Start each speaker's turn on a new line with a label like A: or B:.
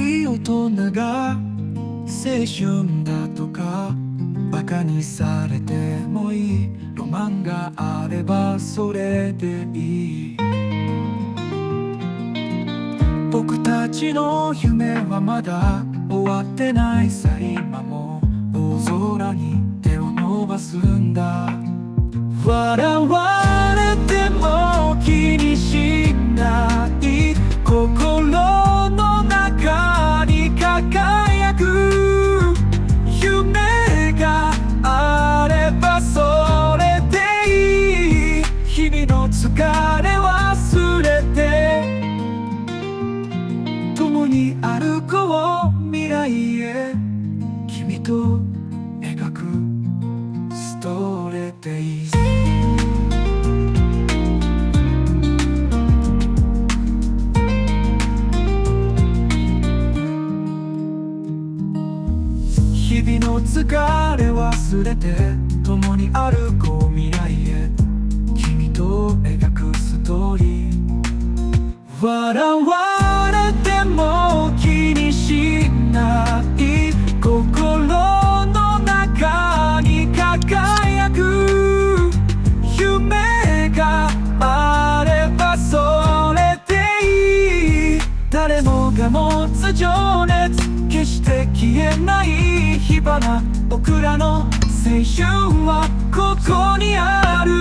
A: い大人が青春だとかバカにされてもいい、ロマンがあればそれでいい。僕たちの夢はまだ終わってないさ、今も大空に手を伸ばすんだ。笑われても気にしない、心の中に輝く夢があればそれでいい。日々の疲れ忘れて共に歩こう未来へ、君と描くストーリーでいい。日々の疲れ忘れて共に歩こう未来へ、君と描くストーリー。笑われても気にしない、心の中に輝く夢があればそれでいい。誰もが持つ情熱、決して消えない火花、僕らの青春はここにある。